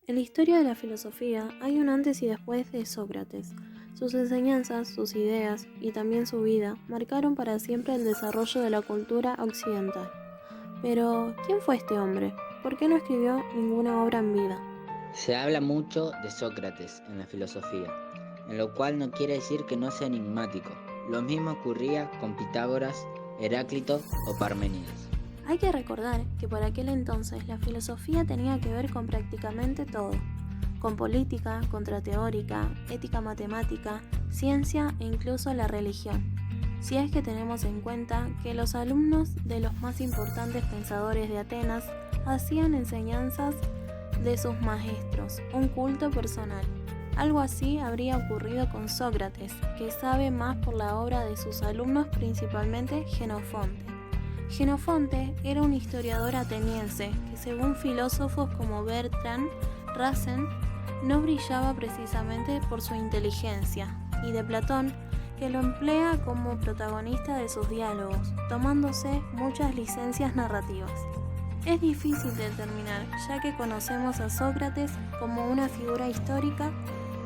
En la historia de la filosofía hay un antes y después de Sócrates. Sus enseñanzas, sus ideas y también su vida marcaron para siempre el desarrollo de la cultura occidental. Pero, ¿quién fue este hombre? ¿Por qué no escribió ninguna obra en vida? Se habla mucho de Sócrates en la filosofía, en lo cual no quiere decir que no sea enigmático. Lo mismo ocurría con Pitágoras, Heráclito o Parménides. Hay que recordar que por aquel entonces la filosofía tenía que ver con prácticamente todo, con política, contrateórica, ética matemática, ciencia e incluso la religión. Si es que tenemos en cuenta que los alumnos de los más importantes pensadores de Atenas hacían enseñanzas de sus maestros, un culto personal. Algo así habría ocurrido con Sócrates, que sabe más por la obra de sus alumnos, principalmente Jenofonte. Jenofonte era un historiador ateniense que, según filósofos como Bertrand Russell, no brillaba precisamente por su inteligencia, y de Platón, que lo emplea como protagonista de sus diálogos, tomándose muchas licencias narrativas. Es difícil determinar, ya que conocemos a Sócrates como una figura histórica.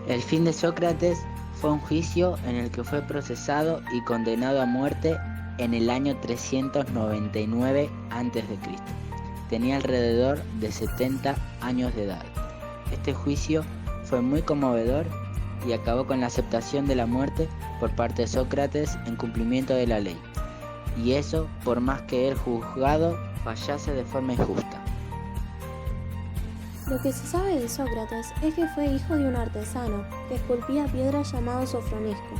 El fin de Sócrates fue un juicio en el que fue procesado y condenado a muerte en el año 399 a.C. Tenía alrededor de 70 años de edad. Este juicio fue muy conmovedor y acabó con la aceptación de la muerte por parte de Sócrates en cumplimiento de la ley. Y eso por más que el juzgado fallase de forma injusta. Lo que se sabe de Sócrates es que fue hijo de un artesano que esculpía piedra llamado Sofronisco.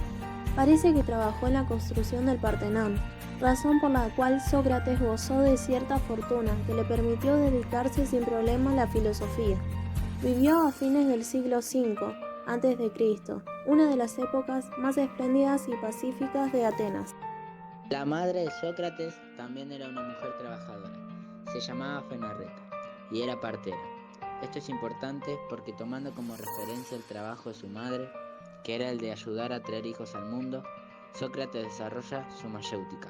Parece que trabajó en la construcción del Partenón, razón por la cual Sócrates gozó de cierta fortuna que le permitió dedicarse sin problema a la filosofía. Vivió a fines del siglo V a.C., una de las épocas más espléndidas y pacíficas de Atenas. La madre de Sócrates también era una mujer trabajadora. Se llamaba Fenarreta y era partera. Esto es importante porque, tomando como referencia el trabajo de su madre, que era el de ayudar a traer hijos al mundo, Sócrates desarrolla su mayéutica.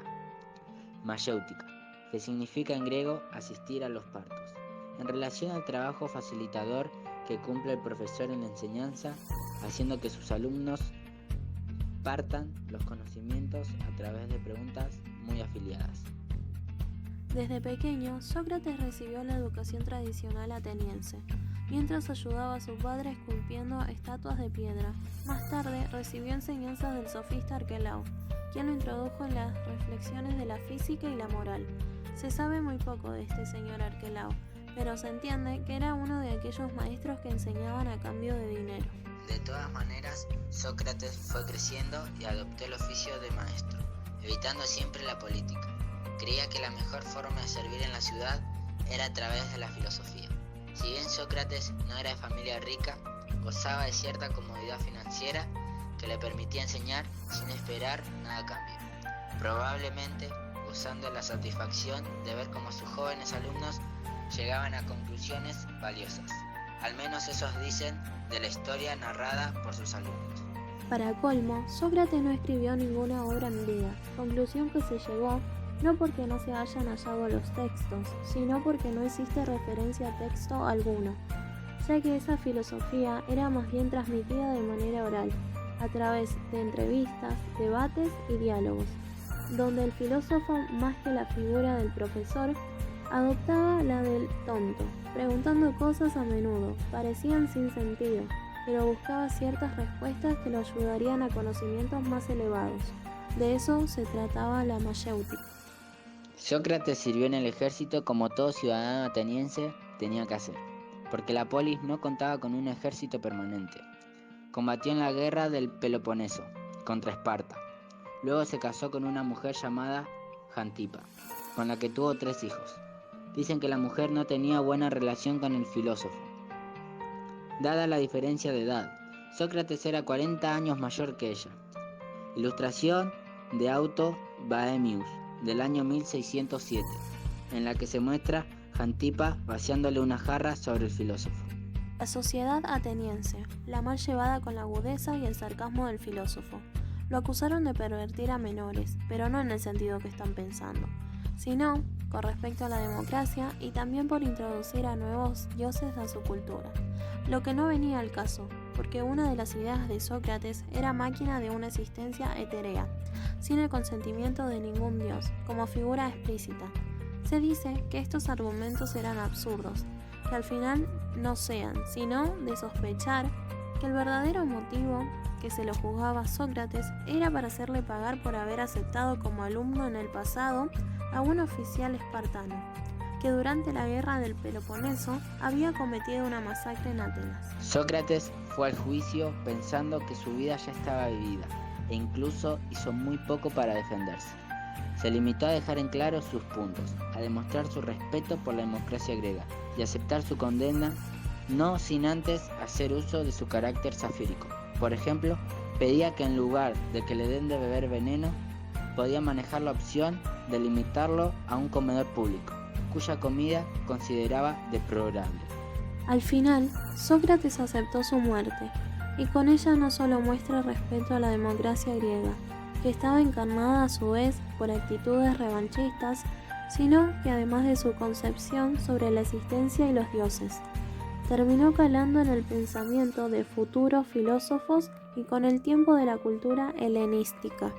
Mayéutica, que significa en griego asistir a los partos, en relación al trabajo facilitador que cumple el profesor en la enseñanza, haciendo que sus alumnos partan los conocimientos a través de preguntas muy afiliadas. Desde pequeño, Sócrates recibió la educación tradicional ateniense, mientras ayudaba a su padre esculpiendo estatuas de piedra. Más tarde recibió enseñanzas del sofista Arquelao, quien lo introdujo en las reflexiones de la física y la moral. Se sabe muy poco de este señor Arquelao, pero se entiende que era uno de aquellos maestros que enseñaban a cambio de dinero. De todas maneras, Sócrates fue creciendo y adoptó el oficio de maestro, evitando siempre la política. Creía que la mejor forma de servir en la ciudad era a través de la filosofía. Si bien Sócrates no era de familia rica, gozaba de cierta comodidad financiera que le permitía enseñar sin esperar nada a cambio, probablemente gozando de la satisfacción de ver cómo sus jóvenes alumnos llegaban a conclusiones valiosas. Al menos esos dicen de la historia narrada por sus alumnos. Para colmo, Sócrates no escribió ninguna obra en vida, conclusión que se llegó no porque no se hayan hallado los textos, sino porque no existe referencia a texto alguno, ya que esa filosofía era más bien transmitida de manera oral, a través de entrevistas, debates y diálogos, donde el filósofo, más que la figura del profesor, adoptaba la del tonto, preguntando cosas a menudo, parecían sin sentido, pero buscaba ciertas respuestas que lo ayudarían a conocimientos más elevados. De eso se trataba la mayéutica. Sócrates sirvió en el ejército como todo ciudadano ateniense tenía que hacer, porque la polis no contaba con un ejército permanente. Combatió en la guerra del Peloponeso contra Esparta. Luego se casó con una mujer llamada Jantipa, con la que tuvo 3 hijos. Dicen que la mujer no tenía buena relación con el filósofo, dada la diferencia de edad. Sócrates era 40 años mayor que ella. Ilustración de Auto Baemius, del año 1607, en la que se muestra Jantipa vaciándole una jarra sobre el filósofo. La sociedad ateniense, la mal llevada con la agudeza y el sarcasmo del filósofo. Lo acusaron de pervertir a menores, pero no en el sentido que están pensando, sino con respecto a la democracia y también por introducir a nuevos dioses a su cultura. lo que no venía al caso, porque una de las ideas de Sócrates era máquina de una existencia etérea, sin el consentimiento de ningún dios, como figura explícita. Se dice que estos argumentos eran absurdos, que al final no sean, sino de sospechar que el verdadero motivo que se lo juzgaba a Sócrates era para hacerle pagar por haber aceptado como alumno en el pasado a un oficial espartano, que durante la guerra del Peloponeso había cometido una masacre en Atenas. Sócrates fue al juicio pensando que su vida ya estaba vivida e incluso hizo muy poco para defenderse. Se limitó a dejar en claro sus puntos, a demostrar su respeto por la democracia griega y aceptar su condena, no sin antes hacer uso de su carácter safírico. Por ejemplo, pedía que en lugar de que le den de beber veneno, podía manejar la opción de limitarlo a un comedor público, cuya comida consideraba deplorable. Al final, Sócrates aceptó su muerte, y con ella no solo muestra respeto a la democracia griega, que estaba encarnada a su vez por actitudes revanchistas, sino que además de su concepción sobre la existencia y los dioses, terminó calando en el pensamiento de futuros filósofos y con el tiempo de la cultura helenística.